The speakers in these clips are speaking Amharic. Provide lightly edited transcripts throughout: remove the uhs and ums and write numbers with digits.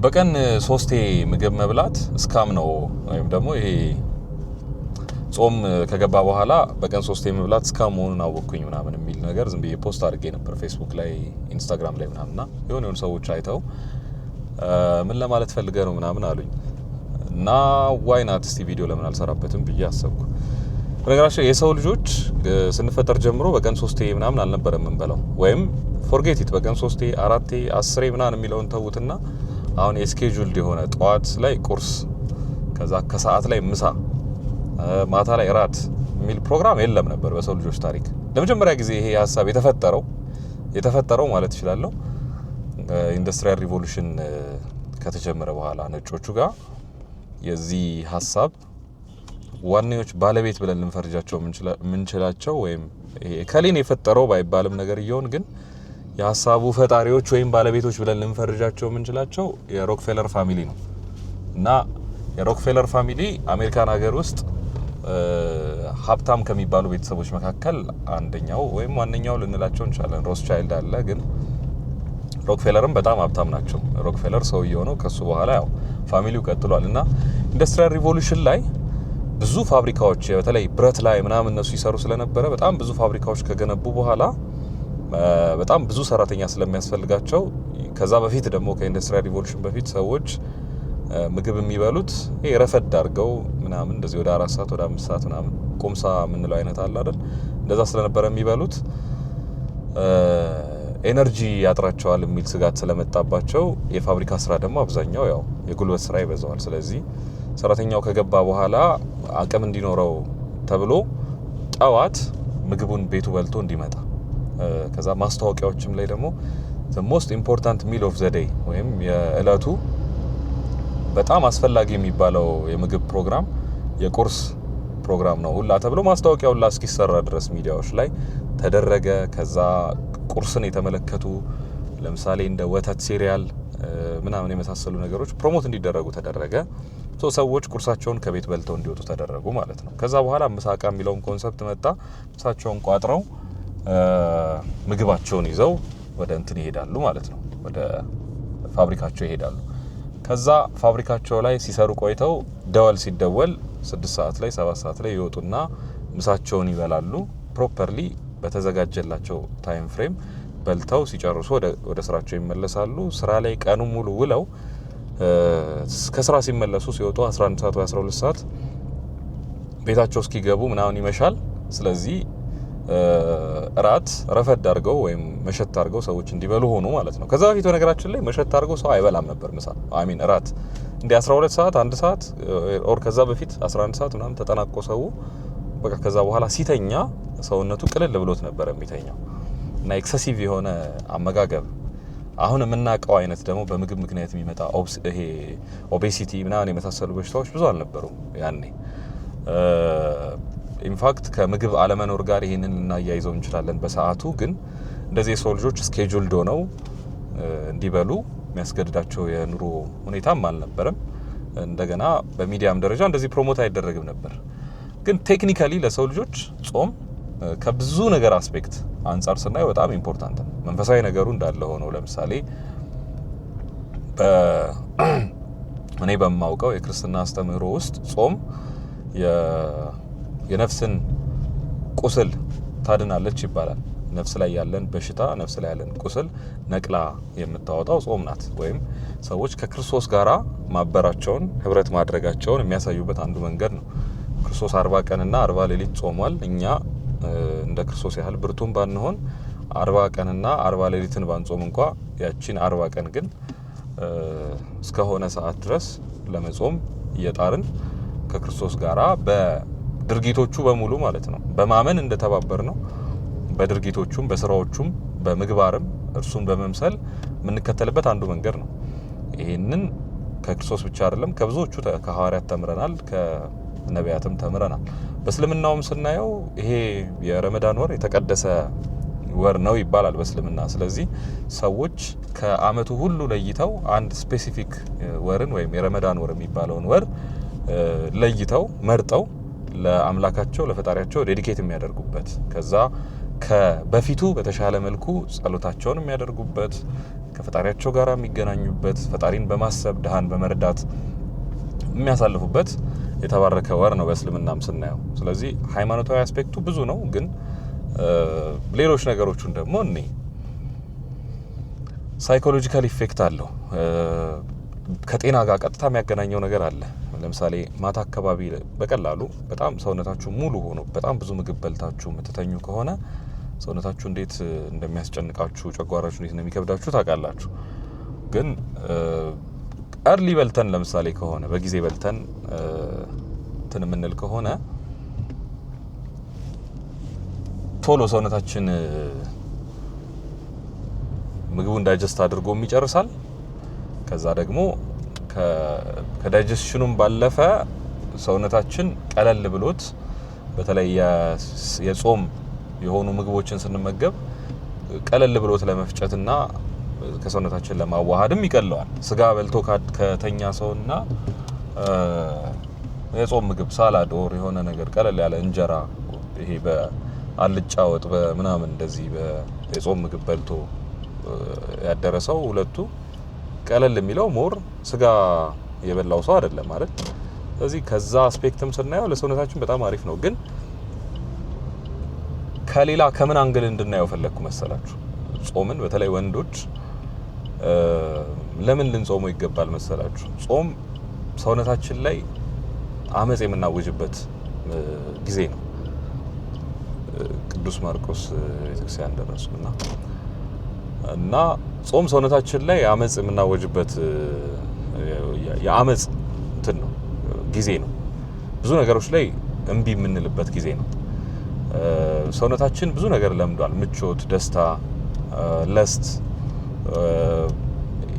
በቀን 3 ምግብ መብላት እስካም ነው ወይም ደግሞ ይሄ ጾም ከገባ በኋላ በቀን 3 መብላት እስካም መሆኑን አወቅኩኝ ምናምን የሚል ነገር ዝም ብዬ ፖስት አድርጌ ነበር ፌስቡክ ላይ ኢንስታግራም ላይ ምናምንና የሆነ ሰዎች አይተው ምን ለማለት ፈልገህ ነው ምናምን አሉኝ እና ዋይ ናት እስቲ ቪዲዮ ለምን አልሰራበትም ብዬ አሰብኩ። በነገራችን የሰው ልጆች ስንፈጠር ጀምሮ በቀን 3 ምናምን አልነበረም እንበላው ወይም ፎርጌት ኢት በቀን 3 4 10 ምናምን የሚለውን ተውትና አሁን የስኬጁልድ የሆነ ጠዋት ላይ ቁርስ ከዛ ከሰዓት ላይ ምሳ ማታ ላይ ራት የሚል ፕሮግራም የለም ነበር በሰው ልጆች ታሪክ። ለመጀመሪያ ጊዜ ይሄ ሐሳብ የተፈጠረው ማለት ይችላልው ኢንዱስትሪያል ሪቮሉሽን ከተጀመረ በኋላ ነጮቹ ጋር የዚህ ሐሳብ ዋናዎች ባለቤት ብለን ልንፈርጃቸው ምንችላቸው ወይም ይሄ ከሌን የፈጠረው ባይባልም ነገር ይሁን ግን የሐሳቡ ፈጣሪዎች ወይም ባለቤቶች ብለን ልንፈርጃቸው ምንችላቸው የሮክፌለር ፋሚሊ ነው እና የሮክፌለር ፋሚሊ አሜሪካን ሀገር ውስጥ ሀብታም ከሚባሉ ቤተሰቦች መካከል አንደኛው ወይም ዋነኛው ልንላቸው እንችላለን። ሮስቻይልድ አለ ግን ሮክፌለርም በጣም ሀብታም ናቸው። ሮክፌለር ሰውየው ነው። ከሱ በኋላ ያው ፋሚሊው ቀጥሏል እና ኢንዱስትሪያል ሪቮሉሽን ላይ ብዙ ፋብሪካዎች በተለይ ብረት ላይ ምናምን እነሱ ይሰሩ ስለነበረ በጣም ብዙ ፋብሪካዎች ከገነቡ በኋላ በጣም ብዙ ሰራተኛ ስለሚያስፈልጋቸው ከዛ በፊት ደግሞ ከኢንዱስትሪያል ሪቮሉሽን በፊት ሰዎች ምግብ የሚበሉት ረፈድ አድርገው ምናምን እንደዚህ ወደ 4 ሰዓት ወደ 5 ሰዓት ምናምን ቁምሳ የምንለው አይነት አለ አይደል? እንደዛ ስለነበረ የሚበሉት ኤነርጂ ያጥራቸዋል የሚል ስጋት ስለመጣባቸው የፋብሪካ ስራ ደግሞ አብዛኛው ያው የጉልበት ስራ ይበዛዋል። ስለዚህ ሰራተኛው ከገባ በኋላ አቅም እንዲኖረው ተብሎ ጠዋት ምግቡን ቤቱ በልቶ እንዲመጣ ከዛ ማስታወቂያዎችም ላይ ደግሞ the most important meal of the day ወይም የእለቱ በጣም አስፈላጊ የሚባለው የምግብ ፕሮግራም የቁርስ ፕሮግራም ነው ሁላ ተብሎ ማስታወቂያው ሁላ እስኪሰራ ድረስ ሚዲያዎች ላይ ተደረገ። ከዛ ቁርስን የተመለከቱ ለምሳሌ እንደ ወተት ሲሪያል ምናምን የመሳሰሉ ነገሮች ፕሮሞት እንዲደረጉ ተደረገ። ሰዎች ቁርሳቸውን ከቤት በልተው እንዲወጡ ተደረጉ ማለት ነው። ከዛ በኋላ ምሳቃ የሚለውን ኮንሰፕት መጣ። ምሳቸውን ቋጥረው ምግባቸውን ይዘው ወደ እንትን ይሄዳሉ ማለት ነው። ወደ ፋብሪካቸው ይሄዳሉ። ከዛ ፋብሪካቸው ላይ ሲሰሩ ቆይተው ደወል ሲደወል 6 ሰዓት ላይ 7 ሰዓት ላይ ይወጡና ምሳቸውን ይበላሉ። ፕሮፐርሊ በተዘጋጀላቸው ታይም ፍሬም በልተው ሲጨርሱ ወደ ስራቸው ይመለሳሉ። ስራ ላይ ቀኑ ሙሉ ውለው ከስራ ሲመለሱ ሲወጡ 11 ሰዓት ወይ 12 ሰዓት ቤታቸው እስኪገቡ ምናምን ይመሻል። ስለዚህ ራት ረፈድ አድርገው ወይም መሸት አድርገው ሰዎች እንዲበሉ ሆኑ ማለት ነው። ከዛ በፊት በነገራችን ላይ መሸት አድርገው ሰው አይበላም ነበር ምሳ ራት እንደ 12 ሰዓት 1 ሰዓት ኦር ከዛ በፊት 11 ሰዓት ምናምን ተጠናቆ ሰው በቃ ከዛ በኋላ ሲተኛ ሰውነቱ ቅልል ብሎት ነበር የሚተኛው እና ኤክሰሲቭ የሆነ አመጋገብ አሁን የምናውቀው አይነት ደግሞ በምግብ ምክንያት የሚመጣ ይሄ ኦቤሲቲ ምናምን የመሳሰሉ በሽታዎች ብዙ አልነበሩም ያኔ። ኢንፋክት ከምግብ አለመኖር ጋር ይሄንን ልናያይዘው እንችላለን። በሰዓቱ ግን እንደዚህ የሰው ልጆች ስኬጁልድ ሆነው እንዲበሉ የሚያስገድዳቸው የኑሮ ሁኔታም አልነበረም። እንደገና በሚዲያም ደረጃ እንደዚህ ፕሮሞት አይደረግም ነበር። ግን ቴክኒካሊ ለሰው ልጆች ጾም ከብዙ ነገር አስፔክት አንጻር ስናየው በጣም ኢምፖርታንት ነው። መንፈሳዊ ነገሩ እንዳለ ሆኖ ለምሳሌ እኔ በማውቀው የክርስትና አስተምህሮ ውስጥ ጾም የነፍስን ቁስል ታድናለች ይባላል። ነፍስ ላይ ያለን በሽታ ነፍስ ላይ ያለን ቁስል ነቅላ የምታወጣው ጾም ናት። ወይም ሰዎች ከክርስቶስ ጋራ ማበራቸውን ህብረት ማድረጋቸውን የሚያሳዩበት አንዱ መንገድ ነው። ክርስቶስ 40 ቀንና 40 ሌሊት ጾሟል። እኛ እንደ ክርስቶስ ያህል ብርቱን ባንሆን 40 ቀንና 40 ሌሊትን ባንጾም እንኳ ያቺን 40 ቀን ግን እስከሆነ ሰዓት ድረስ ለመጾም እየጣርን ከክርስቶስ ጋራ በድርጊቶቹ በሙሉ ማለት ነው በማመን እንደተባበር ነው በድርጊቶቹም በስራዎቹም በምግባርም እርሱን በመምሰል የምንከተልበት አንዱ መንገድ ነው። ይሄንን ከክርስቶስ ብቻ አይደለም ከብዙዎቹ ከሐዋርያት ተምረናል፣ ከነቢያትም ተምረናል። በእስልምናውም ስናየው ይሄ የረመዳን ወር የተቀደሰ ወር ነው ይባላል በእስልምና። ስለዚህ ሰዎች ከአመቱ ሁሉ ለይተው አንድ ስፔሲፊክ ወርን ወይም የረመዳን ወር የሚባለውን ወር ለይተው መርጠው ለአምላካቸው ለፈጣሪያቸው ዴዲኬት የሚያደርጉበት ከዛ ከበፊቱ በተሻለ መልኩ ጸሎታቸውን የሚያደርጉበት ከፈጣሪያቸው ጋር የሚገናኙበት ፈጣሪን በማሰብ ድሃን በመርዳት የሚያሳልፉበት የተባረከ ወር ነው በእስልምናም ስናየው። ስለዚህ ሃይማኖታዊ አስፔክቱ ብዙ ነው፣ ግን ሌሎች ነገሮችን ደግሞ እኔ ሳይኮሎጂካል ኢፌክት አለው። ከጤና ጋር ቀጥታ የሚያገናኘው ነገር አለ። ለምሳሌ ማታ አካባቢ በቀላሉ በጣም ሰውነታችሁ ሙሉ ሆኖ በጣም ብዙ ምግብ በልታችሁ የምትተኙ ከሆነ ሰውነታችሁ እንዴት እንደሚያስጨንቃችሁ፣ ጨጓራችሁ እንዴት እንደሚከብዳችሁ ታውቃላችሁ። ግን እርሊ በልተን ለምሳሌ ከሆነ በጊዜ በልተን እንትን የምንል ከሆነ ቶሎ ሰውነታችን ምግቡን ዳይጀስት አድርጎም ይጨርሳል። ከዛ ደግሞ ከዳይጀስሽኑም ባለፈ ሰውነታችን ቀለል ብሎት በተለይ የጾም የሆኑ ምግቦችን ስንመገብ ቀለል ብሎት ለመፍጨትና ከሰውነታችን ለማዋሃድም ይቀለዋል። ስጋ በልቶ ከተኛ ሰውና የጾም ምግብ ሳላድ ኦር የሆነ ነገር ቀለል ያለ እንጀራ ይሄ በአልጫ ወጥ በምናምን እንደዚህ የጾም ምግብ በልቶ ያደረሰው ሁለቱ ቀለል የሚለው ሞር ስጋ የበላው ሰው አይደለም ማለት። ስለዚህ ከዛ አስፔክትም ስናየው ለሰውነታችን በጣም አሪፍ ነው። ግን ከሌላ ከምን አንግል እንድናየው ፈለግኩ መሰላችሁ? ጾምን በተለይ ወንዶች ለምን ልንጾመው ይገባል መሰላችሁ? ጾም ሰውነታችን ላይ አመጽ የምናውጅበት ጊዜ ነው። ቅዱስ ማርቆስ ቤተክርስቲያን ደረስኩና እና ጾም ሰውነታችን ላይ አመጽ የምናወጅበት የአመጽ እንትን ነው ጊዜ ነው። ብዙ ነገሮች ላይ እምቢ የምንልበት ጊዜ ነው። ሰውነታችን ብዙ ነገር ለምዷል። ምቾት፣ ደስታ፣ ለስት፣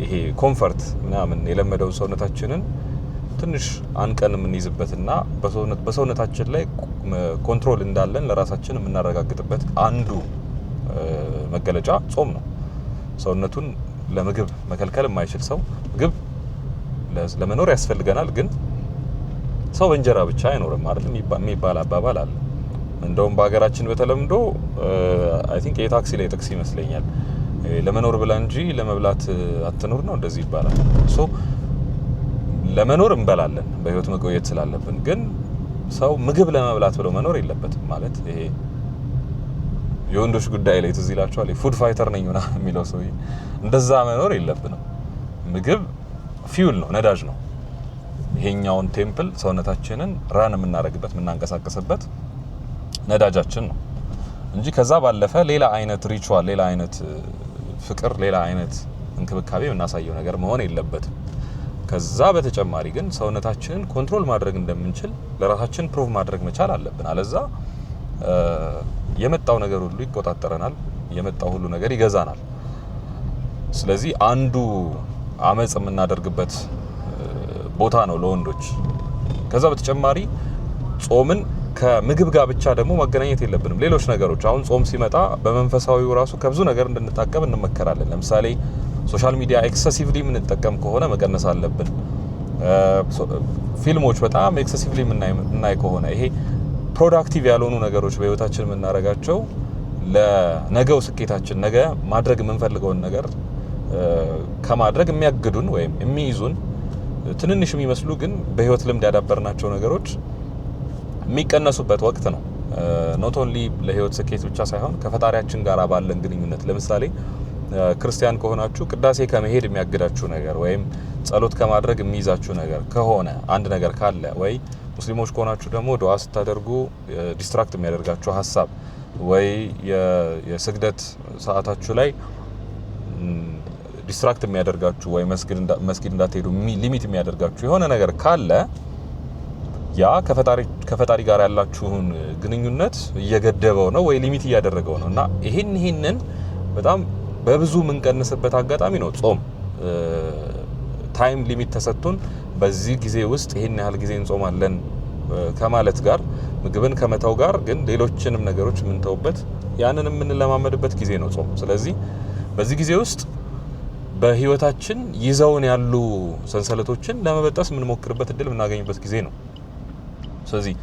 ይሄ ኮምፈርት ምናምን የለመደው ሰውነታችንን ትንሽ አንቀን የምንይዝበትና በሰውነታችን ላይ ኮንትሮል እንዳለን ለራሳችን የምናረጋግጥበት አንዱ መገለጫ ጾም ነው። ሰውነቱን ለምግብ መከልከል የማይችል ሰው ምግብ ለመኖር ያስፈልገናል፣ ግን ሰው በእንጀራ ብቻ አይኖርም አይደል የሚባል አባባል አለ። እንደውም በሀገራችን በተለምዶ አይ ቲንክ የታክሲ ላይ ጥቅስ ይመስለኛል ለመኖር ብላ እንጂ ለመብላት አትኖር ነው እንደዚህ ይባላል። ሶ ለመኖር እንበላለን በህይወት መቆየት ስላለብን፣ ግን ሰው ምግብ ለመብላት ብሎ መኖር የለበትም ማለት ይሄ የወንዶች ጉዳይ ላይ ትዝ ይላችኋል ፉድ ፋይተር ነኝ ሆና የሚለው ሰው እንደዛ መኖር የለብንም። ምግብ ፊውል ነው፣ ነዳጅ ነው። ይሄኛውን ቴምፕል ሰውነታችንን ራን የምናደርግበት የምናንቀሳቀስበት ነዳጃችን ነው እንጂ ከዛ ባለፈ ሌላ አይነት ሪቹዋል፣ ሌላ አይነት ፍቅር፣ ሌላ አይነት እንክብካቤ የምናሳየው ነገር መሆን የለበትም። ከዛ በተጨማሪ ግን ሰውነታችንን ኮንትሮል ማድረግ እንደምንችል ለራሳችን ፕሩቭ ማድረግ መቻል አለብን። አለዛ የመጣው ነገር ሁሉ ይቆጣጠረናል፣ የመጣው ሁሉ ነገር ይገዛናል። ስለዚህ አንዱ አመጽ የምናደርግበት ቦታ ነው ለወንዶች። ከዛ በተጨማሪ ጾምን ከምግብ ጋር ብቻ ደግሞ ማገናኘት የለብንም። ሌሎች ነገሮች አሁን ጾም ሲመጣ በመንፈሳዊው ራሱ ከብዙ ነገር እንድንታቀብ እንመከራለን። ለምሳሌ ሶሻል ሚዲያ ኤክሰሲቭሊ የምንጠቀም ከሆነ መቀነስ አለብን። ፊልሞች በጣም ኤክሰሲቭሊ የምናይ ከሆነ ይሄ ፕሮዳክቲቭ ያልሆኑ ነገሮች በህይወታችን የምናደርጋቸው ለነገው ስኬታችን ነገ ማድረግ የምንፈልገውን ነገር ከማድረግ የሚያግዱን ወይም የሚይዙን ትንንሽ የሚመስሉ ግን በህይወት ልምድ ያዳበርናቸው ነገሮች የሚቀነሱበት ወቅት ነው። ኖት ኦንሊ ለህይወት ስኬት ብቻ ሳይሆን ከፈጣሪያችን ጋር ባለን ግንኙነት። ለምሳሌ ክርስቲያን ከሆናችሁ ቅዳሴ ከመሄድ የሚያግዳችሁ ነገር ወይም ጸሎት ከማድረግ የሚይዛችሁ ነገር ከሆነ አንድ ነገር ካለ፣ ወይ ሙስሊሞች ከሆናችሁ ደግሞ ዱዓ ስታደርጉ ዲስትራክት የሚያደርጋችሁ ሀሳብ ወይ የስግደት ሰዓታችሁ ላይ ዲስትራክት የሚያደርጋችሁ ወይ መስጊድ እንዳትሄዱ ሊሚት የሚያደርጋችሁ የሆነ ነገር ካለ ያ ከፈጣሪ ጋር ያላችሁን ግንኙነት እየገደበው ነው ወይ ሊሚት እያደረገው ነው። እና ይሄንን በጣም በብዙ የምንቀንስበት አጋጣሚ ነው ጾም። ታይም ሊሚት ተሰጥቶን በዚህ ጊዜ ውስጥ ይሄን ያህል ጊዜ እንጾማለን ከማለት ጋር ምግብን ከመተው ጋር ግን ሌሎችንም ነገሮች የምንተውበት ያንን የምንለማመድበት ጊዜ ነው ጾም። ስለዚህ በዚህ ጊዜ ውስጥ በህይወታችን ይዘውን ያሉ ሰንሰለቶችን ለመበጠስ የምንሞክርበት እድል የምናገኝበት ጊዜ ነው። ስለዚህ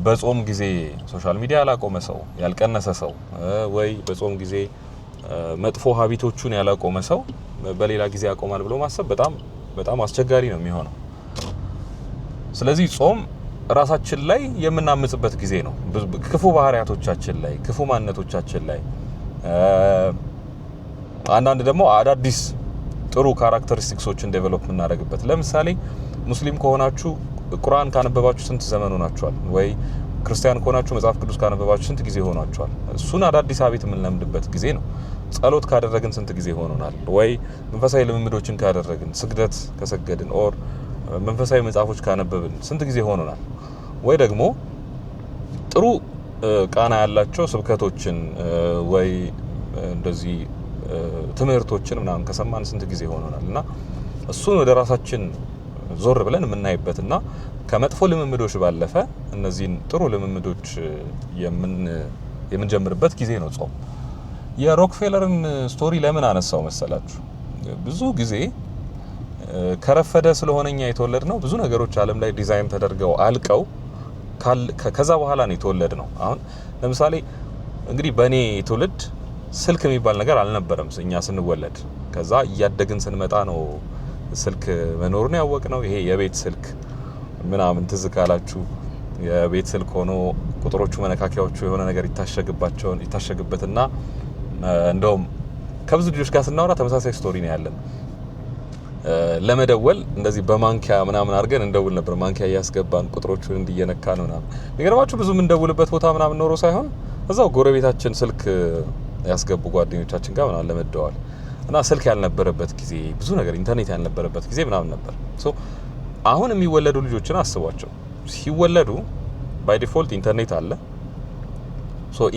በጾም ጊዜ ሶሻል ሚዲያ ያላቆመ ሰው፣ ያልቀነሰ ሰው ወይ በጾም ጊዜ መጥፎ ሀቢቶቹን ያላቆመ ሰው በሌላ ጊዜ ያቆማል ብሎ ማሰብ በጣም በጣም አስቸጋሪ ነው የሚሆነው። ስለዚህ ጾም ራሳችን ላይ የምናምጽበት ጊዜ ነው። ክፉ ባህሪያቶቻችን ላይ፣ ክፉ ማንነቶቻችን ላይ አንዳንድ ደግሞ አዳዲስ ጥሩ ካራክተሪስቲክሶችን ዴቨሎፕ የምናደርግበት። ለምሳሌ ሙስሊም ከሆናችሁ ቁርአን ካነበባችሁ ስንት ዘመን ሆናችኋል? ወይ ክርስቲያን ከሆናችሁ መጽሐፍ ቅዱስ ካነበባችሁ ስንት ጊዜ ሆናችኋል? እሱን አዳዲስ ሀቢት የምንለምድበት ጊዜ ነው። ጸሎት ካደረግን ስንት ጊዜ ሆኖናል? ወይ መንፈሳዊ ልምምዶችን ካደረግን፣ ስግደት ከሰገድን ኦር መንፈሳዊ መጽሐፎች ካነበብን ስንት ጊዜ ሆኖናል? ወይ ደግሞ ጥሩ ቃና ያላቸው ስብከቶችን ወይ እንደዚህ ትምህርቶችን ምናምን ከሰማን ስንት ጊዜ ሆኖናል? እና እሱን ወደ ራሳችን ዞር ብለን የምናይበትና ከመጥፎ ልምምዶች ባለፈ እነዚህን ጥሩ ልምምዶች የምንጀምርበት ጊዜ ነው ጾም። የሮክፌለርን ስቶሪ ለምን አነሳው መሰላችሁ? ብዙ ጊዜ ከረፈደ ስለሆነኛ የተወለድ ነው። ብዙ ነገሮች ዓለም ላይ ዲዛይን ተደርገው አልቀው ከዛ በኋላ ነው የተወለድ ነው። አሁን ለምሳሌ እንግዲህ በእኔ ትውልድ ስልክ የሚባል ነገር አልነበረም እኛ ስንወለድ። ከዛ እያደግን ስንመጣ ነው ስልክ መኖሩን ያወቅ ነው። ይሄ የቤት ስልክ ምናምን ትዝ ካላችሁ የቤት ስልክ ሆኖ ቁጥሮቹ መነካኪያዎቹ የሆነ ነገር ይታሸግበትና እንደውም ከብዙ ልጆች ጋር ስናወራ ተመሳሳይ ስቶሪ ነው ያለን። ለመደወል እንደዚህ በማንኪያ ምናምን አድርገን እንደውል ነበር። ማንኪያ እያስገባን ቁጥሮቹን እንዲየነካ ነው ምናምን። የሚገርማችሁ ብዙ የምንደውልበት ቦታ ምናምን ኖሮ ሳይሆን እዛው ጎረቤታችን ስልክ ያስገቡ ጓደኞቻችን ጋር ምናምን ለመደዋል እና ስልክ ያልነበረበት ጊዜ፣ ብዙ ነገር ኢንተርኔት ያልነበረበት ጊዜ ምናምን ነበር። አሁን የሚወለዱ ልጆችን አስቧቸው። ሲወለዱ ባይ ዲፎልት ኢንተርኔት አለ።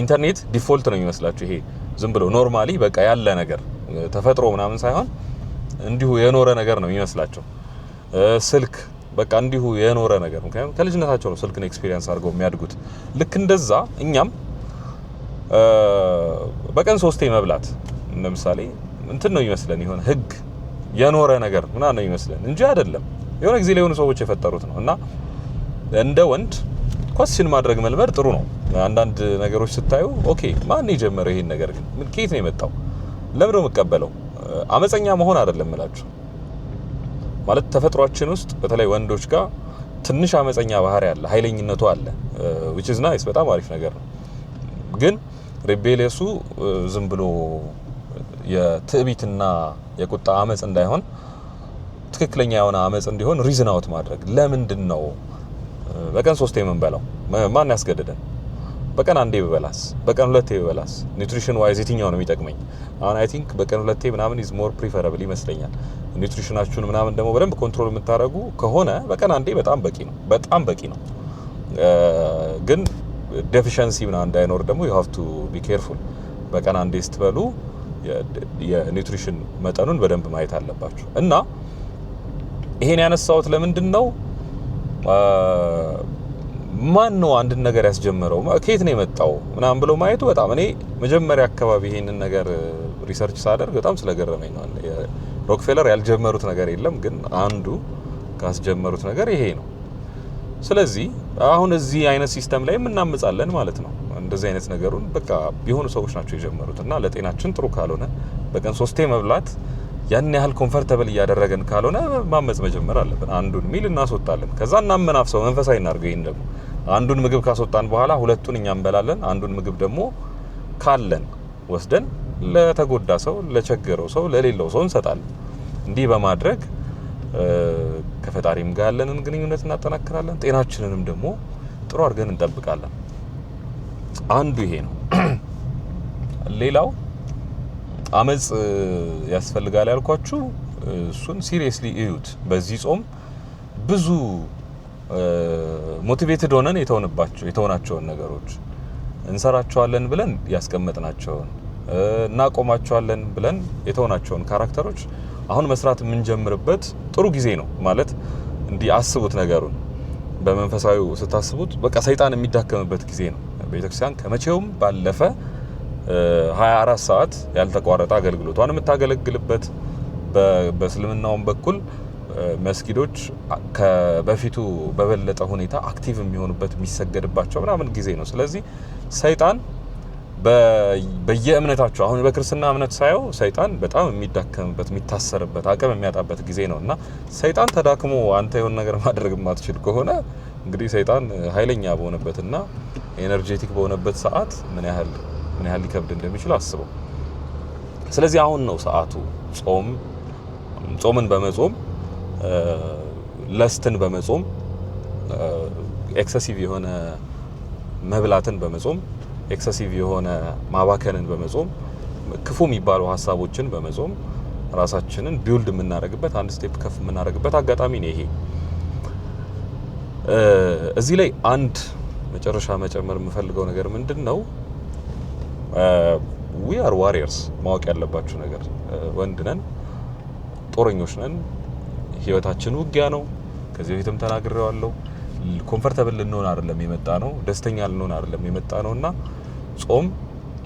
ኢንተርኔት ዲፎልት ነው የሚመስላችሁ። ይሄ ዝም ብሎ ኖርማሊ በቃ ያለ ነገር ተፈጥሮ ምናምን ሳይሆን እንዲሁ የኖረ ነገር ነው የሚመስላቸው። ስልክ በቃ እንዲሁ የኖረ ነገር፣ ምክንያቱም ከልጅነታቸው ነው ስልክን ኤክስፒሪየንስ አድርገው የሚያድጉት። ልክ እንደዛ እኛም በቀን 3 መብላት ለምሳሌ እንትን ነው ይመስለን፣ ይሆን ህግ የኖረ ነገር ምናምን ነው ይመስለን እንጂ አይደለም። የሆነ ጊዜ ላይ የሆኑ ሰዎች የፈጠሩት ነው። እና እንደ ወንድ ኮስችን ማድረግ መልመድ ጥሩ ነው። አንዳንድ ነገሮች ስታዩ ኦኬ ማን የጀመረው ይሄን ነገር? ግን ምን ከየት ነው የመጣው? ለምን ነው የምቀበለው? አመፀኛ መሆን አይደለም እላችሁ። ማለት ተፈጥሯችን ውስጥ በተለይ ወንዶች ጋር ትንሽ አመፀኛ ባህሪ አለ፣ ኃይለኝነቱ አለ which is nice፣ በጣም አሪፍ ነገር ነው። ግን ሪቤሊየሱ ዝም ብሎ የትዕቢትና የቁጣ አመጽ እንዳይሆን፣ ትክክለኛ የሆነ አመጽ እንዲሆን ሪዝን አውት ማድረግ። ለምንድን ነው በቀን 3 የምንበላው? ማን ያስገድደን? በቀን 1 ብበላስ? በቀን 2 ብበላስ? ኒውትሪሽን ዋይዝ የትኛው ነው የሚጠቅመኝ? አሁን አይ ቲንክ በቀን 2 ምናምን ኢዝ ሞር ፕሪፈረብል ይመስለኛል። ኒውትሪሽናችሁን ምናምን ደግሞ በደንብ ኮንትሮል የምታደርጉ ከሆነ በቀን 1 በጣም በቂ ነው፣ በጣም በቂ ነው። ግን ዴፊሸንሲ ምናምን እንዳይኖር ደግሞ you have to be careful። በቀን 1 ስትበሉ የኒውትሪሽን መጠኑን በደንብ ማየት አለባችሁ። እና ይሄን ያነሳሁት ለምንድን ነው? ማን ነው አንድ ነገር ያስጀመረው? ከየት ነው የመጣው ምናምን ብሎ ማየቱ በጣም እኔ መጀመሪያ አካባቢ ይሄንን ነገር ሪሰርች ሳደርግ በጣም ስለገረመኝ ነው። ሮክፌለር ያልጀመሩት ነገር የለም፣ ግን አንዱ ካስጀመሩት ነገር ይሄ ነው። ስለዚህ አሁን እዚህ አይነት ሲስተም ላይ እናመጻለን ማለት ነው። እንደዚህ አይነት ነገሩን በቃ የሆኑ ሰዎች ናቸው የጀመሩት እና ለጤናችን ጥሩ ካልሆነ በቀን 3 መብላት ያን ያህል ኮምፎርታብል እያደረገን ካልሆነ ማመጽ መጀመር አለብን። አንዱን ሚል እናስወጣለን፣ ከዛ እናመናፍሰው፣ መንፈሳዊ እናድርገው። ይሄን ደግሞ አንዱን ምግብ ካስወጣን በኋላ 2ቱን እኛ እንበላለን። አንዱን ምግብ ደግሞ ካለን ወስደን ለተጎዳ ሰው፣ ለቸገረው ሰው፣ ለሌለው ሰው እንሰጣለን። እንዲህ በማድረግ ከፈጣሪም ጋር ያለንን ግንኙነት እናጠናክራለን፣ ጤናችንንም ደግሞ ጥሩ አድርገን እንጠብቃለን። አንዱ ይሄ ነው። ሌላው አመጽ ያስፈልጋል ያልኳችሁ እሱን ሲሪየስሊ እዩት። በዚህ ጾም ብዙ ሞቲቬትድ ሆነን የተውናቸውን ነገሮች እንሰራቸዋለን ብለን ያስቀመጥናቸውን እናቆማቸዋለን ብለን የተውናቸውን ካራክተሮች አሁን መስራት የምንጀምርበት ጥሩ ጊዜ ነው። ማለት እንዲህ አስቡት፣ ነገሩን በመንፈሳዊው ስታስቡት በቃ ሰይጣን የሚዳከምበት ጊዜ ነው። ቤተክርስቲያን ከመቼውም ባለፈ 24 ሰዓት ያልተቋረጠ አገልግሎቷን የምታገለግልበት፣ በእስልምናውም በኩል መስጊዶች ከበፊቱ በበለጠ ሁኔታ አክቲቭ የሚሆኑበት፣ የሚሰገድባቸው ምናምን ጊዜ ነው። ስለዚህ ሰይጣን በየእምነታችሁ አሁን በክርስትና እምነት ሳየው ሰይጣን በጣም የሚዳከምበት የሚታሰርበት አቅም የሚያጣበት ጊዜ ነው እና ሰይጣን ተዳክሞ አንተ የሆነ ነገር ማድረግ የማትችል ከሆነ እንግዲህ ሰይጣን ኃይለኛ በሆነበትና ኤነርጄቲክ በሆነበት ሰዓት ምን ያህል ሊከብድ እንደሚችል አስበው። ስለዚህ አሁን ነው ሰዓቱ። ጾምን በመጾም ለስትን በመጾም ኤክሰሲቭ የሆነ መብላትን በመጾም ኤክሰሲቭ የሆነ ማባከንን በመጾም ክፉ የሚባሉ ሀሳቦችን በመጾም ራሳችንን ቢውልድ የምናደርግበት አንድ ስቴፕ ከፍ የምናደርግበት አጋጣሚ ነው ይሄ። እዚህ ላይ አንድ መጨረሻ መጨመር የምፈልገው ነገር ምንድን ነው? ዊ አር ዋሪየርስ። ማወቅ ያለባችሁ ነገር ወንድ ነን፣ ጦረኞች ነን። ህይወታችን ውጊያ ነው። ከዚህ በፊትም ተናግሬዋለሁ። ኮምፎርታብል ልንሆን አይደለም የመጣ ነው፣ ደስተኛ ልንሆን አይደለም የመጣ ነውና ጾም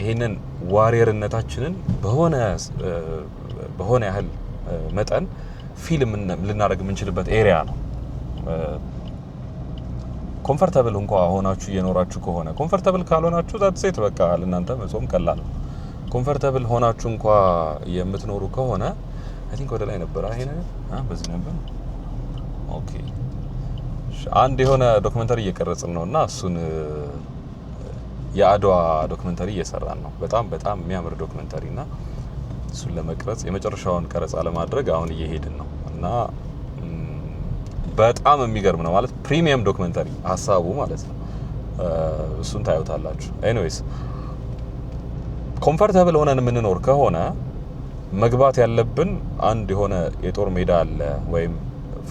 ይሄንን ዋሪየርነታችንን በሆነ ያህል መጠን ፊልም ልናደርግ የምንችልበት ኤሪያ ነው። ኮምፎርታብል እንኳን ሆናችሁ እየኖራችሁ ከሆነ ኮምፎርታብል ካልሆናችሁ ዛት ሴት በቃ ለእናንተ መጾም ቀላል ነው። ኮምፎርታብል ሆናችሁ እንኳን የምትኖሩ ከሆነ አይ ቲንክ ወደ ላይ ነበር ይሄ ነገር በዚህ ነበር። ኦኬ አንድ የሆነ ዶክመንተሪ እየቀረጽን ነውና እሱን የአድዋ ዶክመንተሪ እየሰራን ነው። በጣም የሚያምር ዶክመንተሪና እሱን ለመቅረጽ የመጨረሻውን ቀረጻ ለማድረግ አሁን እየሄድን ነው እና በጣም የሚገርም ነው ማለት ፕሪሚየም ዶክመንተሪ ሀሳቡ ማለት ነው። እሱን ታዩታላችሁ። ኤኒዌይስ ኮምፎርታብል ሆነን የምንኖር ከሆነ መግባት ያለብን አንድ የሆነ የጦር ሜዳ አለ፣ ወይም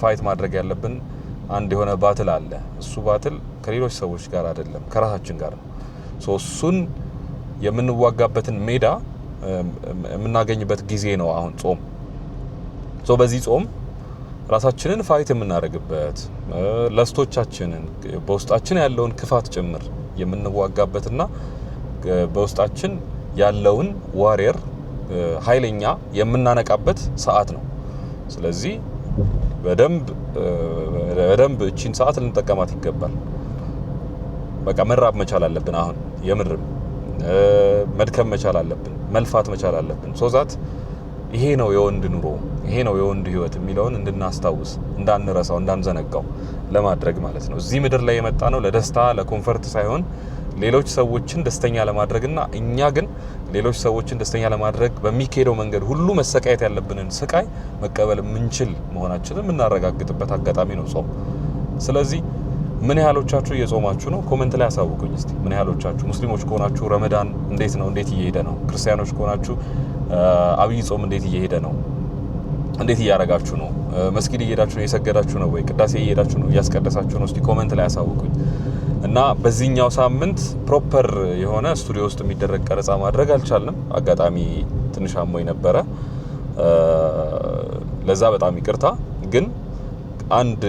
ፋይት ማድረግ ያለብን አንድ የሆነ ባትል አለ። እሱ ባትል ከሌሎች ሰዎች ጋር አይደለም፣ ከራሳችን ጋር ነው። እሱን የምንዋጋበትን ሜዳ የምናገኝበት ጊዜ ነው አሁን ጾም። በዚህ ጾም ራሳችንን ፋይት የምናደርግበት ለስቶቻችንን በውስጣችን ያለውን ክፋት ጭምር የምንዋጋበትና በውስጣችን ያለውን ዋሪየር ኃይለኛ የምናነቃበት ሰዓት ነው። ስለዚህ በደንብ እቺን ሰዓት ልንጠቀማት ይገባል። በቃ መራብ መቻል አለብን። አሁን የምርም መድከም መቻል አለብን፣ መልፋት መቻል አለብን። ሶዛት ይሄ ነው የወንድ ኑሮ፣ ይሄ ነው የወንድ ህይወት የሚለውን እንድናስታውስ፣ እንዳንረሳው፣ እንዳንዘነጋው ለማድረግ ማለት ነው። እዚህ ምድር ላይ የመጣ ነው ለደስታ ለኮምፎርት ሳይሆን ሌሎች ሰዎችን ደስተኛ ለማድረግና እኛ ግን ሌሎች ሰዎችን ደስተኛ ለማድረግ በሚካሄደው መንገድ ሁሉ መሰቃየት ያለብንን ስቃይ መቀበል የምንችል መሆናችንን የምናረጋግጥበት አጋጣሚ ነው ጾም። ስለዚህ ምን ያህሎቻችሁ እየጾማችሁ ነው? ኮሜንት ላይ አሳውቁኝ እስቲ። ምን ያህሎቻችሁ ሙስሊሞች ከሆናችሁ ረመዳን እንዴት ነው? እንዴት እየሄደ ነው? ክርስቲያኖች ከሆናችሁ አብይ ጾም እንዴት እየሄደ ነው? እንዴት እያረጋችሁ ነው? መስጊድ እየሄዳችሁ ነው? እየሰገዳችሁ ነው ወይ? ቅዳሴ እየሄዳችሁ ነው? እያስቀደሳችሁ ነው? እስቲ ኮሜንት ላይ አሳውቁኝ። እና በዚህኛው ሳምንት ፕሮፐር የሆነ ስቱዲዮ ውስጥ የሚደረግ ቀረጻ ማድረግ አልቻልንም። አጋጣሚ ትንሽ አሞኝ ነበረ። ለዛ በጣም ይቅርታ። ግን አንድ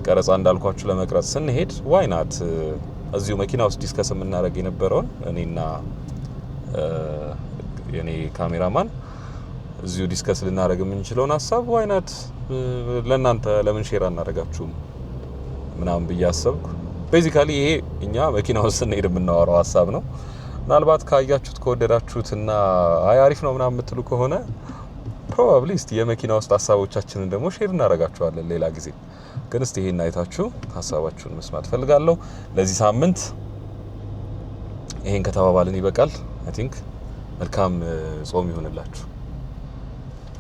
ቀረጻ እንዳልኳችሁ ለመቅረጽ ስንሄድ ዋይናት እዚሁ መኪና ውስጥ ዲስከስ የምናደርግ የነበረውን እኔና የኔ ካሜራማን እዚሁ ዲስከስ ልናደርግ የምንችለውን ሀሳብ ዋይናት ለእናንተ ለምን ሼር አናደርጋችሁም ምናምን ብዬ አሰብኩ። ቤዚካሊ ይሄ እኛ መኪና ውስጥ ስንሄድ የምናወራው ሀሳብ ነው። ምናልባት ካያችሁት ከወደዳችሁትና አሪፍ ነው ምናምን የምትሉ ከሆነ ፕሮባብሊ እስቲ የመኪና ውስጥ ሀሳቦቻችንን ደግሞ ሼር እናደርጋችኋለን ሌላ ጊዜ። ግን እስቲ ይሄን አይታችሁ ሀሳባችሁን መስማት ፈልጋለሁ። ለዚህ ሳምንት ይሄን ከተባባልን ይበቃል። አይ ቲንክ መልካም ጾም ይሁንላችሁ።